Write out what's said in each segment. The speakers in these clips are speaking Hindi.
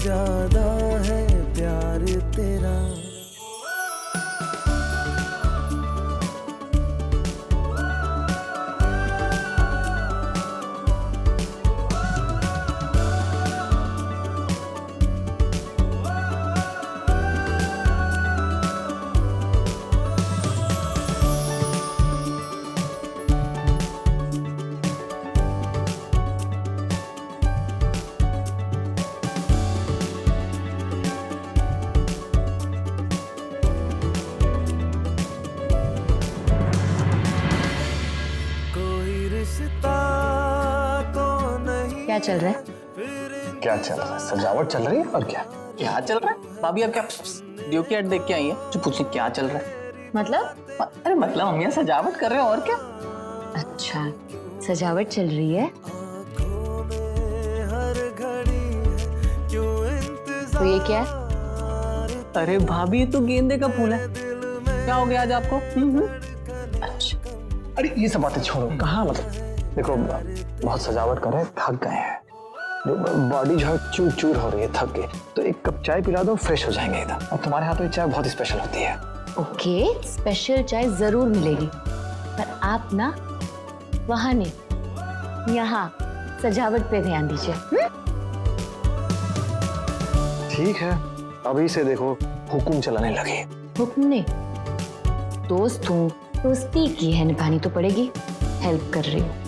ज्यादा है प्यार तेरा। क्या चल रहा है? क्या चल रहा है? सजावट चल रही है और क्या? क्या चल रहा है भाभी? आप क्या ड्यू की एड देख के आई है जो पूछे क्या चल रहा है? मतलब? अरे मतलब हम यहाँ सजावट कर रहे हैं और क्या। अच्छा, सजावट चल रही है। तो ये क्या है? अरे भाभी ये तो गेंदे का फूल है। क्या हो गया आज आपको? अच्छा, अरे ये सब बातें छोड़ो, कहाँ मतलब देखो बहुत सजावट कर रहे हैं, थक गए हैं, बॉडी जो है चूर चूर हो रही है, थक गए, तो एक कप चाय पिला दो, फ्रेश हो जाएंगे एकदम। और तुम्हारे हाथों की चाय बहुत स्पेशल होती है। ओके, स्पेशल चाय जरूर मिलेगी, पर आप ना वहाँ नहीं, यहाँ सजावट पे ध्यान दीजिए। ठीक है, अभी से देखो हुकुम चलाने लगे। हुक्म नहीं, दोस्त हूँ, दोस्ती की है निभानी तो पड़ेगी, हेल्प कर रही हूँ।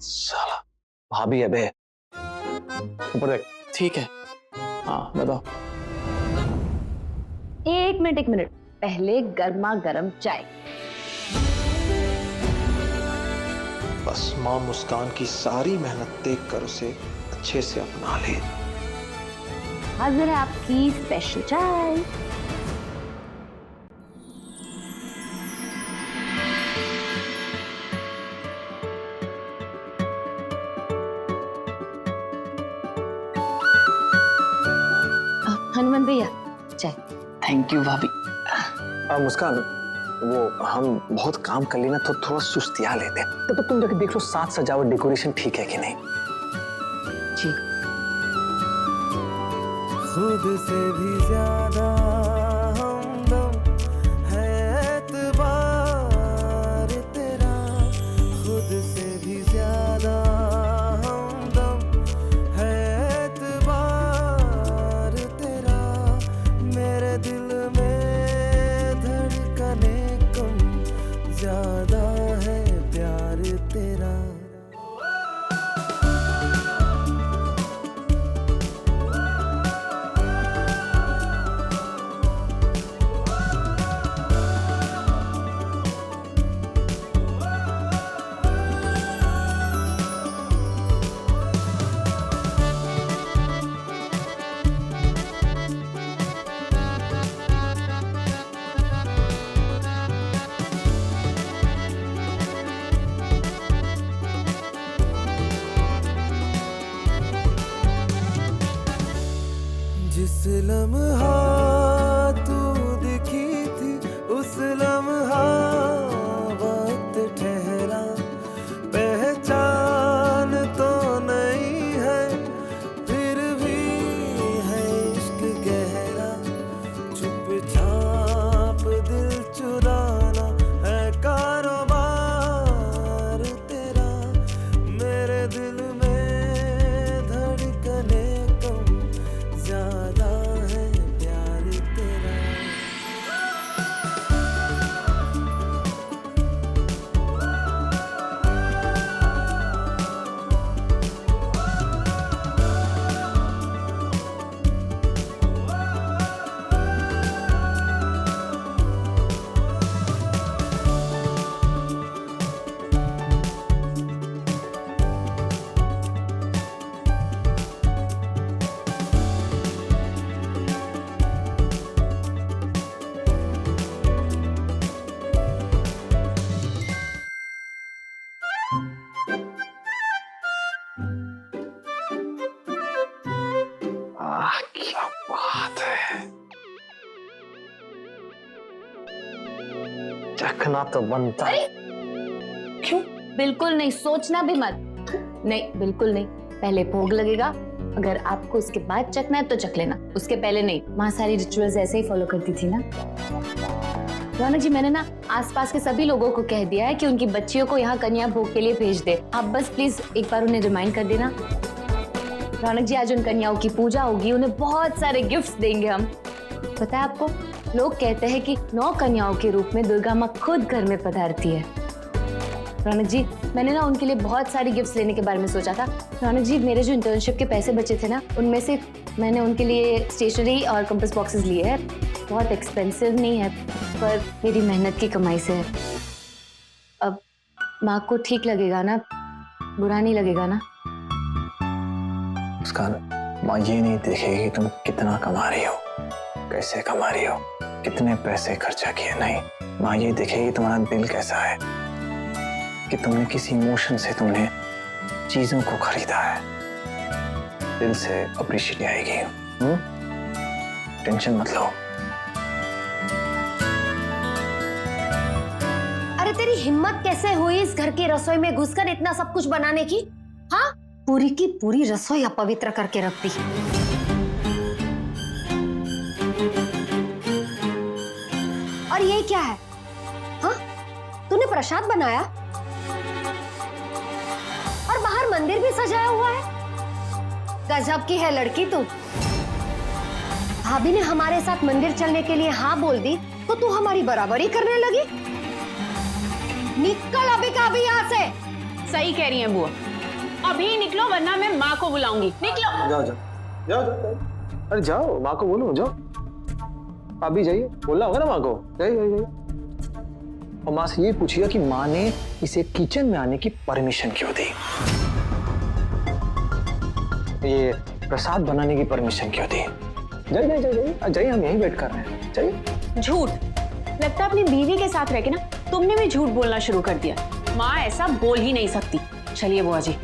साला भाभी अबे ऊपर देख। ठीक है, हाँ बताओ। एक मिनट, पहले गर्मा गर्म चाय। बस माँ मुस्कान की सारी मेहनत देखकर उसे अच्छे से अपना ले। हाजिर है आपकी स्पेशल चाय। हनुमान भैया चाय। थैंक यू भाभी। मुस्कान, वो हम बहुत काम कर लेना तो थोड़ा सुस्तिया लेते, तो तुम जाके देख लो साथ सजावट डेकोरेशन ठीक है कि नहीं। जी। खुद से भी ज्यादा हमदम है एतबार तेरा, खुद से भी ज्यादा हमदम है एतबार तेरा, मेरे दिल में धड़कने कम ज्यादा है प्यार तेरा। चखना तो बनता है। क्यों? बिल्कुल नहीं, सोचना भी मत। नहीं, बिल्कुल नहीं। पहले भोग लगेगा, अगर आपको उसके बाद चखना है तो चख लेना, उसके पहले नहीं। माँ सारी रिचुअल्स ऐसे ही फॉलो करती थी ना। रौनक जी, मैंने ना आसपास के सभी लोगों को कह दिया है कि उनकी बच्चियों को यहाँ कन्या भोग के लिए भेज दे। आप बस प्लीज एक बार उन्हें रिमाइंड कर देना। रौनक जी, आज उन कन्याओं की पूजा होगी, उन्हें बहुत सारे गिफ्ट्स देंगे हम। पता है आपको, लोग कहते हैं कि 9 कन्याओं के रूप में दुर्गा माँ खुद घर में पधारती है। रौनक जी, मैंने ना उनके लिए बहुत सारी गिफ्ट्स लेने के बारे में सोचा था। रौनक जी, मेरे जो इंटर्नशिप के पैसे बचे थे ना, उनमें से मैंने उनके लिए स्टेशनरी और कंपास बॉक्सेस लिए हैं। बहुत एक्सपेंसिव नहीं है, पर मेरी मेहनत की कमाई से है। अब माँ को ठीक लगेगा ना, बुरा नहीं लगेगा ना? मुस्कान, माँ ये नहीं देखेगी कि तुम कितना कमा रही हो, कैसे कमा रही हो, कितने पैसे खर्चा किए। नहीं, माँ ये देखेगी तुम्हारा दिल कैसा है, कि तुमने किसी इमोशन से तुमने चीजों को खरीदा है। दिल से अप्रिशिएट आएगी। टेंशन मत लो। अरे तेरी हिम्मत कैसे हुई इस घर की रसोई में घुसकर इतना सब कुछ बनाने की? हाँ, पूरी की पूरी रसोई अपवित्र करके रख दी। और ये क्या है? हाँ, तूने प्रसाद बनाया और बाहर मंदिर भी सजाया हुआ है। गजब की है लड़की तू। भाभी ने हमारे साथ मंदिर चलने के लिए हाँ बोल दी तो तू हमारी बराबरी करने लगी। निकल अभी का अभी यहाँ से। सही कह रही हैं बुआ, अभी निकलो वरना मैं माँ को बुलाऊंगी। निकलो। जाओ जाओ जाओ जाओ। अरे जाओ, माँ को बोलो, जाओ। आप भी जाइए, बोलना होगा ना माँ को। जाइए जाइए जाइए। और माँ से ये पूछिएगा कि माँ ने इसे किचन में आने की परमिशन क्यों दी, ये प्रसाद बनाने की परमिशन क्यों दी। जाइए जाइए जाइए जाइए, हम यहीं वेट कर रहे हैं। जाइए। झूठ लगता है अपनी बीवी के साथ रह के ना तुमने भी झूठ बोलना शुरू कर दिया। माँ ऐसा बोल ही नहीं सकती। चलिए बुआ जी,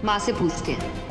माँ से पूछते हैं।